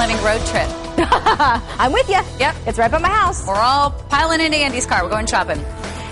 Living road trip. I'm with you. Yep. It's right by my house. We're all piling into Andy's car. We're going shopping.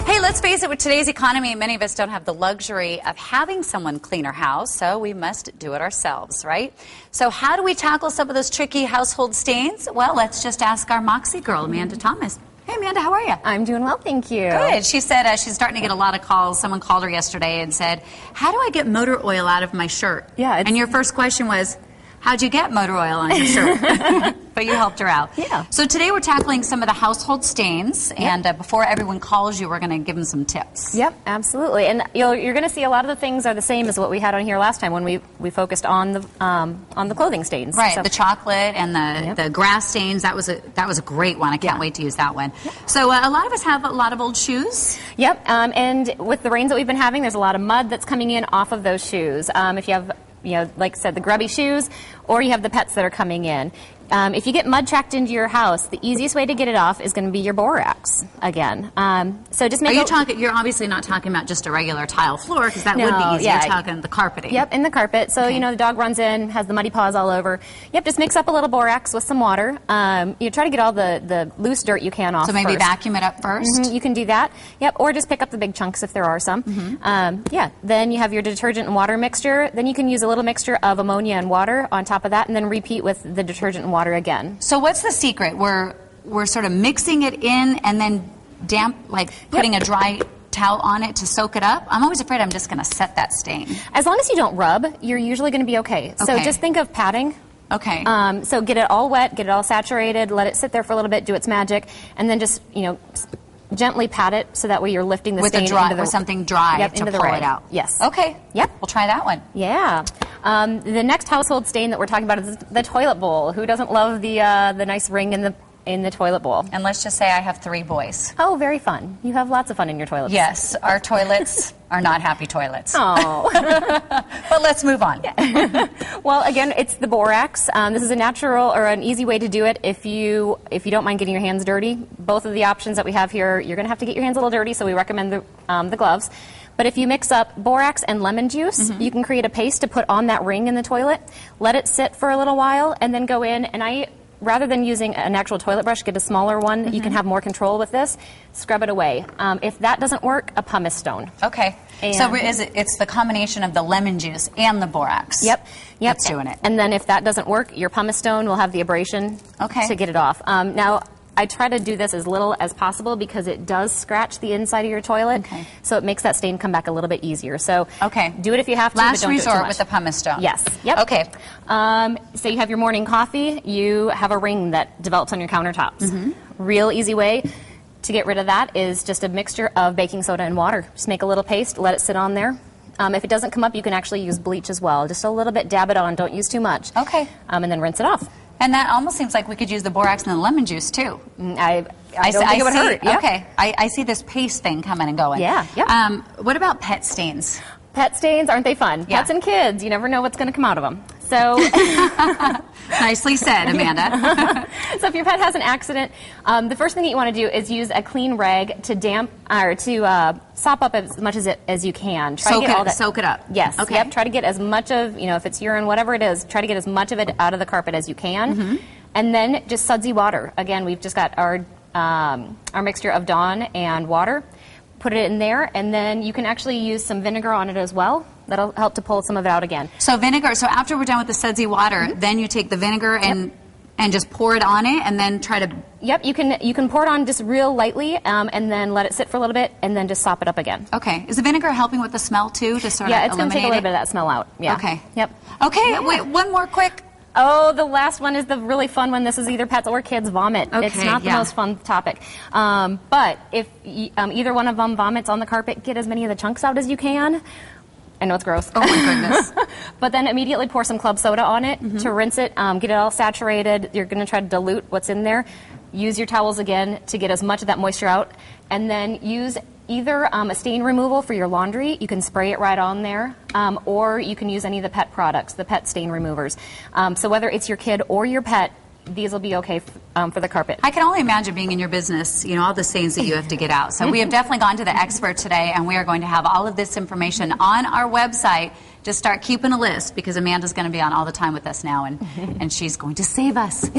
Hey, let's face it, with today's economy, many of us don't have the luxury of having someone clean our house, so we must do it ourselves, right? So how do we tackle some of those tricky household stains? Well, let's just ask our Moxie Girl, Amanda Thomas. Hey, Amanda, how are you? I'm doing well, thank you. Good. She said she's starting to get a lot of calls. Someone called her yesterday and said, how do I get motor oil out of my shirt? Yeah. And your first question was, how'd you get motor oil on your shirt? But you helped her out. Yeah. So today we're tackling some of the household stains, and before everyone calls you, we're going to give them some tips. Yep, absolutely. And you're going to see a lot of the things are the same as what we had on here last time when we focused on the clothing stains. Right. So, the chocolate and the grass stains. That was a great one. I can't wait to use that one. Yep. So a lot of us have a lot of old shoes. Yep. And with the rains that we've been having, there's a lot of mud that's coming in off of those shoes. If you have, like I said, the grubby shoes, or you have the pets that are coming in. If you get mud tracked into your house, the easiest way to get it off is going to be your borax again. So just make. You're obviously not talking about just a regular tile floor, because that would be easy. You're talking the carpeting. Yep, in the carpet. So the dog runs in, has the muddy paws all over. Yep, just mix up a little borax with some water. You try to get all the loose dirt you can off. So maybe vacuum it up first. You can do that. Yep, or just pick up the big chunks if there are some. Then you have your detergent and water mixture. Then you can use a little mixture of ammonia and water on top of that, and then repeat with the detergent and water again. So what's the secret? We're sort of mixing it in and then putting a dry towel on it to soak it up. I'm always afraid I'm just going to set that stain. As long as you don't rub, you're usually going to be okay. So just think of patting. Okay. So get it all wet, get it all saturated, let it sit there for a little bit, do its magic, and then just gently pat it so that way you're lifting the stain with something dry to into the pull rag. it out. Yes. Okay. Yep. We'll try that one. Yeah. The next household stain that we're talking about is the toilet bowl. Who doesn't love the nice ring in the toilet bowl? And let's just say I have 3 boys. Oh, very fun. You have lots of fun in your toilet bowl. Yes, our toilets are not happy toilets. Oh. But let's move on. Yeah. Well, again, it's the borax. This is a natural or an easy way to do it if you don't mind getting your hands dirty. Both of the options that we have here, you're going to have to get your hands a little dirty, so we recommend the gloves. But if you mix up borax and lemon juice, you can create a paste to put on that ring in the toilet, let it sit for a little while, and then go in. And rather than using an actual toilet brush, get a smaller one. You can have more control with this. Scrub it away. If that doesn't work, a pumice stone. Okay. So it's the combination of the lemon juice and the borax. Yep. That's doing it. And then if that doesn't work, your pumice stone will have the abrasion to get it off. Now, I try to do this as little as possible because it does scratch the inside of your toilet, so it makes that stain come back a little bit easier. So do it if you have to, Last but don't resort do it too much. with the pumice stone. Yes. Yep. Okay. So you have your morning coffee. You have a ring that develops on your countertops. Real easy way to get rid of that is just a mixture of baking soda and water. Just make a little paste, let it sit on there. If it doesn't come up, you can actually use bleach as well. Just a little bit, dab it on. Don't use too much. Okay. And then rinse it off. And that almost seems like we could use the borax and the lemon juice, too. I don't think it would hurt. Yep. Okay. I see this paste thing coming and going. Yeah. Yep. What about pet stains? Pet stains, aren't they fun? Yeah. Pets and kids, you never know what's going to come out of them. So, nicely said, Amanda. So if your pet has an accident, the first thing that you want to do is use a clean rag to sop up as much as you can. Soak it up. Yes. Okay. Yep. Try to get as much of, if it's urine, whatever it is, try to get as much of it out of the carpet as you can. And then just sudsy water. Again, we've just got our mixture of Dawn and water. Put it in there, and then you can actually use some vinegar on it as well. That'll help to pull some of it out again. So vinegar, so after we're done with the sudsy water, then you take the vinegar and just pour it on it, and then try to... Yep, you can pour it on just real lightly, and then let it sit for a little bit, and then just sop it up again. Okay. Is the vinegar helping with the smell, too, to sort of eliminate it? Yeah, it's going to take a little bit of that smell out. Yeah. Okay. Yep. Okay, wait, one more quick... Oh, the last one is the really fun one. This is either pets or kids vomit. Okay, it's not the most fun topic. But if either one of them vomits on the carpet, get as many of the chunks out as you can. I know it's gross. Oh, my goodness. But then immediately pour some club soda on it to rinse it, get it all saturated. You're going to try to dilute what's in there. Use your towels again to get as much of that moisture out. And then use either a stain removal for your laundry. You can spray it right on there. Or you can use any of the pet products, the pet stain removers. So whether it's your kid or your pet, these will be okay for the carpet. I can only imagine being in your business, you know, all the stains that you have to get out. So we have definitely gone to the expert today, and we are going to have all of this information on our website. Just start keeping a list, because Amanda's going to be on all the time with us now, and she's going to save us.